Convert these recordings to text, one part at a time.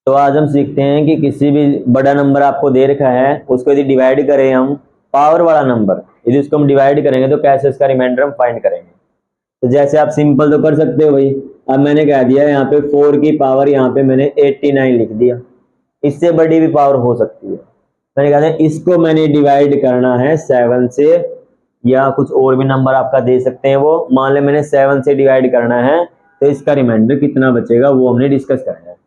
तो आज हम सीखते हैं कि किसी भी बड़ा नंबर आपको दे रखा है, उसको यदि डिवाइड करें हम, पावर वाला नंबर यदि उसको हम डिवाइड करेंगे तो कैसे उसका रिमाइंडर हम फाइंड करेंगे। तो जैसे आप सिंपल तो कर सकते हो भाई। अब मैंने कह दिया यहाँ पे 4 की पावर, यहाँ पे मैंने 89 लिख दिया। इससे बड़ी भी पावर हो सकती है। मैंने कहा था इसको मैंने डिवाइड करना है 7 से, या कुछ और भी नंबर आपका दे सकते हैं वो। मान ले मैंने 7 से डिवाइड करना है, तो इसका रिमाइंडर कितना बचेगा वो हमने डिस्कस करना है।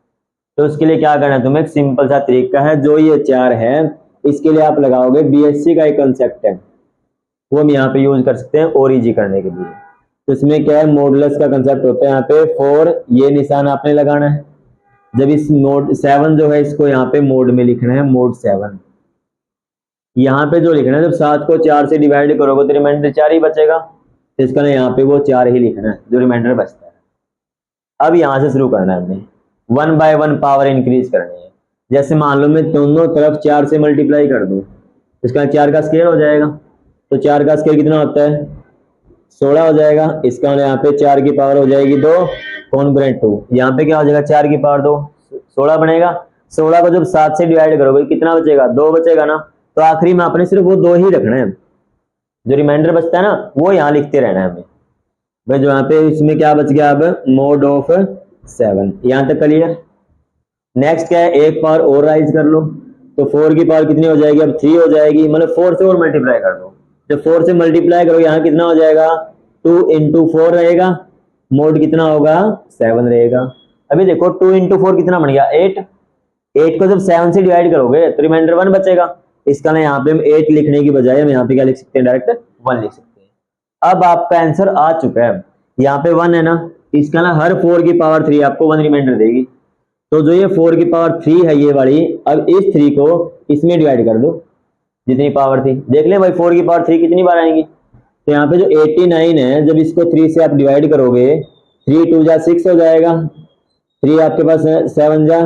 तो उसके लिए क्या करना है, तुम्हें एक सिंपल सा तरीका है। जो ये 4 है इसके लिए आप लगाओगे बीएससी का एक कंसेप्ट है, वो हम यहाँ पे यूज कर सकते हैं और इजी करने के लिए। तो इसमें क्या है, मॉडुलस का कंसेप्ट होता है। यहाँ पे 4 ये निशान आपने लगाना है। जब इस मोड 7 जो है इसको यहाँ पे मोड में लिखना है, मोड 7 यहाँ पे जो लिखना है। जब 7 को 4 से डिवाइड करोगे तो रिमाइंडर 4 ही बचेगा, तो इसका ना यहाँ पे वो 4 ही लिखना है जो रिमाइंडर बचता है। अब यहाँ से शुरू करना है, हमें 1 बाय 1 पावर इंक्रीज करनी है। जैसे मान लो मैं दोनों तरफ 4 से मल्टीप्लाई कर दूं, इसका 4 का स्केयर हो जाएगा। तो 4 का स्केयर कितना होता है, 16 हो जाएगा। इसका यहाँ पे 4 की पावर हो जाएगी 2 कॉन्ग्रुएंट 2। यहाँ पे क्या हो जाएगा, 4 की पावर 2 16 बनेगा। 16 को जब 7 से डिवाइड करोगे कितना बचेगा, 2 बचेगा ना। तो आखिरी में आपने सिर्फ वो 2 ही रखना है, जो रिमाइंडर बचता है ना वो यहाँ लिखते रहना है हमें भाई। जो यहाँ पे इसमें क्या बच गया, अब मोड ऑफ 7, यहाँ तक क्लियर। नेक्स्ट क्या है, एक पावर और राइज कर लो। तो 4 की पावर कितनी हो जाएगी, अब 3 हो जाएगी। मतलब 4 से और मल्टीप्लाई कर दो। जब 4 से मल्टीप्लाई करो यहाँ कितना हो जाएगा, 2 into 4 रहेगा। मोड कितना होगा, 7 रहेगा। अभी देखो 2 into 4 कितना बन गया, 8। 8 को जब 7 से डिवाइड करोगे तो रिमाइंडर 1 बचेगा। इसका ना यहाँ पे हम 8 लिखने की बजाय हम यहाँ पे क्या लिख सकते हैं, डायरेक्ट 1 लिख सकते हैं। अब आपका आंसर आ चुका है। यहाँ पे 1 है ना, इसका ना हर 4 की पावर 3 आपको 1 रिमाइंडर देगी। तो जो ये 4 की पावर 3 है ये वाली, अब इस 3 को इसमें डिवाइड कर दो जितनी पावर थी। देख ले भाई 4 की पावर 3 कितनी बार आएंगी। तो यहाँ पे जो 89 है, जब इसको 3 से आप डिवाइड करोगे, 3 2 जा 6 हो जाएगा। 3 आपके पास है, 7 जा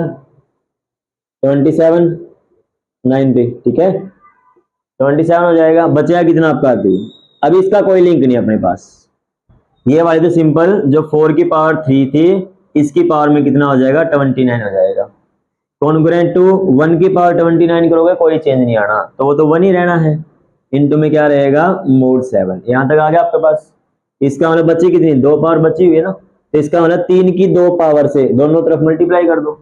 27, 9 पे, ठीक है 27 हो जाएगा। बचेगा कितना आपका 2। अब इसका कोई लिंक नहीं अपने पास। ये वाली तो सिंपल, जो 4 की पावर 3 थी इसकी पावर में कितना हो जाएगा, 29 हो जाएगा। कॉन्ग्रुएंट टू 1 की पावर 29 करोगे कोई चेंज नहीं आना, तो वो तो 1 ही रहना है। इनटू में क्या रहेगा, मोड 7। यहाँ तक आ गया आपके पास। इसका मतलब बची कितनी, 2 पावर बची हुई है ना। तो इसका मतलब 3 की 2 पावर से दोनों तरफ मल्टीप्लाई कर दो।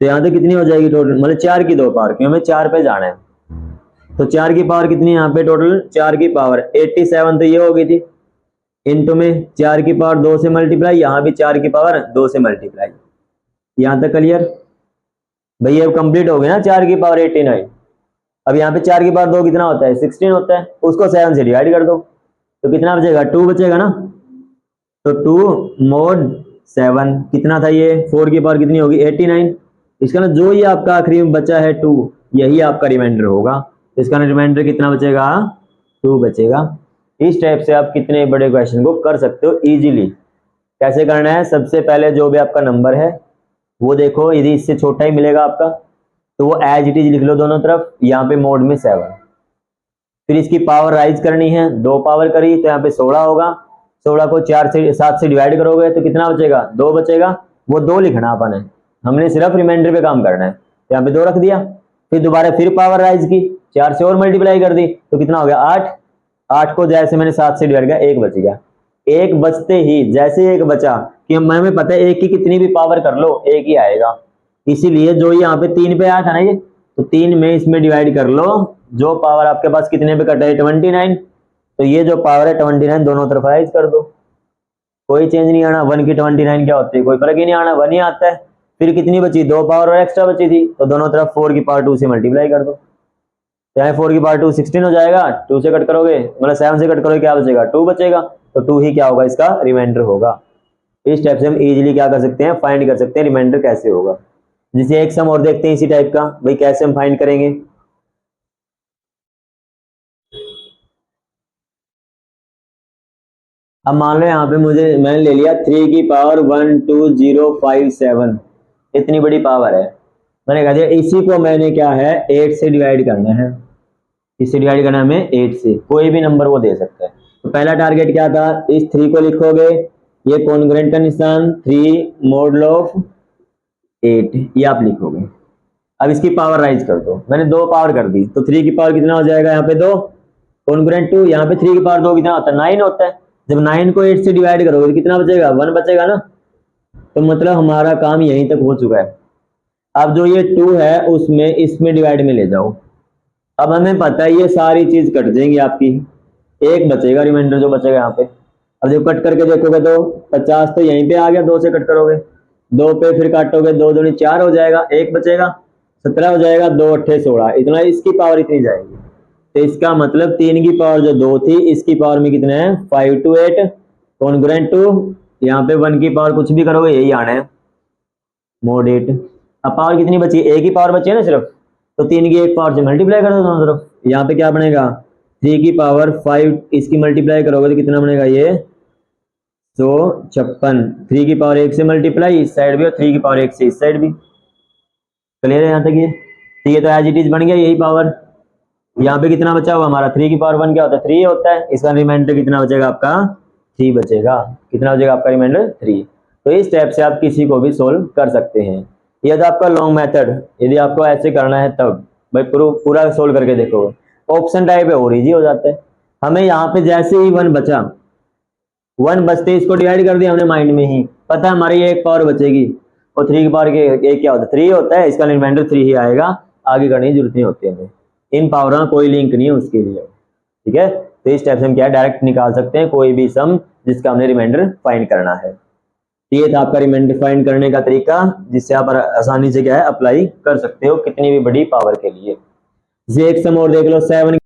तो यहाँ तक कितनी हो जाएगी टोटल, मतलब 4 की 2 पावर, क्योंकि हमें 4 पे जाना है। तो 4 की पावर कितनी है यहाँ पे, टोटल 4 की पावर 87 तो ये हो गई थी। इनटू में 4 की पावर 2 से मल्टीप्लाई, यहाँ भी 4 की पावर 2 से मल्टीप्लाई। यहाँ तक क्लियर भैया, अब कंप्लीट हो गया ना 4 की पावर 89। अब यहाँ पे 4 की पावर 2 कितना होता है, 16 होता है। उसको 7 से डिवाइड कर दो तो कितना बचेगा, 2 बचेगा ना। तो 2 मोड 7 कितना था ये, 4 की पावर कितनी होगी, 89। इसका ना जो ये आपका आखिरी में बचा है 2, यही आपका रिमाइंडर होगा। इसका ना रिमाइंडर कितना बचेगा, 2 बचेगा। इस टाइप से आप कितने बड़े क्वेश्चन को कर सकते हो इजीली। कैसे करना है, सबसे पहले जो भी आपका नंबर है वो देखो, यदि इससे छोटा ही मिलेगा आपका तो वो एज इट इज लिख लो दोनों तरफ। यहाँ पे मोड में 7, फिर इसकी पावर राइज करनी है, 2 पावर करी तो यहाँ पे 16 होगा। 16 को 7 से डिवाइड करोगे तो कितना बचेगा, 2 बचेगा। वो 2 लिखना अपन है, हमने सिर्फ रिमाइंडर पे काम करना है। तो यहाँ पे 2 रख दिया। फिर दोबारा फिर पावर राइज की, 4 से और मल्टीप्लाई कर दी तो कितना हो गया, 8। 8 को जैसे मैंने 7 से डिवाइड किया, 1 बच गया। 1 बचते ही जैसे 1 बचा कि हमें पता है 1 की कितनी भी पावर कर लो 1 ही आएगा। इसीलिए जो यहाँ पे 3 पे आया था ना ये, तो 3 में इसमें डिवाइड कर लो। जो पावर आपके पास कितने पे कटा है, 29। तो ये जो पावर है 29 दोनों तरफ राइज कर दो, कोई चेंज नहीं आना। 1 की 29 क्या होती है, कोई फर्क ही नहीं आना, 1 ही आता है। फिर कितनी बची, 2 पावर और एक्स्ट्रा बची थी, तो दोनों तरफ 4 की पावर 2 से मल्टीप्लाई कर दो। चाहे 4 की पावर 2 16 हो जाएगा। 2 से कट करोगे, मतलब 7 से कट करोगे क्या बचेगा, 2 बचेगा। तो 2 ही क्या होगा, इसका रिमाइंडर होगा। इस टाइप से हम इजीली क्या कर सकते हैं, फाइंड कर सकते हैं रिमाइंडर कैसे होगा। जिसे एक सम और देखते हैं इसी टाइप का, भाई कैसे हम फाइंड करेंगे। अब मान लो यहाँ पे मैंने ले लिया 3 की पावर 12057, इतनी बड़ी पावर है। मैंने कहा दिया इसी को मैंने क्या है 8 से डिवाइड करना है। इससे डिवाइड करना है हमें 8 से, कोई भी नंबर वो दे सकता है। तो पहला टारगेट क्या था, इस 3 को लिखोगे, ये कॉन्ग्रुएंट का निशान 3 मॉडुलो ऑफ 8 ये आप लिखोगे। अब इसकी पावर राइज कर दो, मैंने 2 पावर कर दी तो 3 की पावर कितना हो जाएगा यहाँ पे 2 कॉन्ग्रुएंट 2, यहाँ पे 3 की पावर 2 कितना होता है 9 होता है। जब 9 को 8 से डिवाइड करोगे तो कितना बचेगा 1 बचेगा ना। तो मतलब हमारा काम यहीं तक हो चुका है। अब जो ये 2 है उसमें इसमें डिवाइड में ले जाओ। अब हमें पता है ये सारी चीज कट जाएंगी आपकी, एक बचेगा रिमाइंडर जो बचेगा यहाँ पे। अब जब कट करके देखोगे तो 50 तो यहीं पे आ गया, 2 से कट करोगे 2 पे फिर काटोगे 2 दूनी 4 हो जाएगा, 1 बचेगा 17 हो जाएगा, 2 अट्ठे 16 इतना, इसकी पावर इतनी जाएगी। तो इसका मतलब 3 की पावर जो 2 थी इसकी पावर में कितने हैं 5 to 8 कॉन्ग्रुएंट 2, यहाँ पे 1 की पावर कुछ भी करोगे यही आना है mod 8। अब पावर कितनी बची, एक ही पावर बची है ना सिर्फ, तो 3 की एक पावर से मल्टीप्लाई कर दो दोनों तरफ। यहाँ पे क्या बनेगा 3 की पावर 5 इसकी मल्टीप्लाई करोगे तो कितना बनेगा ये 156। 3 की पावर 1 से मल्टीप्लाई इस साइड भी और 3 की पावर 1 से इस साइड भी। क्लियर है यहाँ तक ये, ठीक है। तो एज इट इज बन गया यही पावर। यहाँ पे कितना बचा हुआ हमारा 3 की पावर 1 क्या होता है 3 होता है, इसका रिमाइंडर कितना बचेगा आपका 3 बचेगा। कितना बचेगा आपका रिमाइंडर 3। तो इस स्टेप से आप किसी को भी सोल्व कर सकते हैं। ये था आपका लॉन्ग मेथड। यदि आपको ऐसे करना है तब भाई पूरा सोल्व करके देखोगे। ऑप्शन टाइप है और इजी हो जाता है। हमें यहाँ पे जैसे ही 1 बचा, 1 बचते इसको डिवाइड कर दिया हमने माइंड में ही, पता है हमारी एक पावर बचेगी और 3 की पावर के क्या होता है 3 होता है, इसका रिमाइंडर 3 ही आएगा, आगे करने की जरूरत नहीं होती हमें। इन पावर का कोई लिंक नहीं है उसके लिए, ठीक है। तो इस स्टेप से हम क्या डायरेक्ट निकाल सकते हैं कोई भी सम जिसका हमने रिमाइंडर फाइंड करना है। ये था आपका रिमाइंडर फाइंड करने का तरीका, जिससे आप आसानी से क्या है अप्लाई कर सकते हो कितनी भी बड़ी पावर के लिए। एक सम और देख लो 7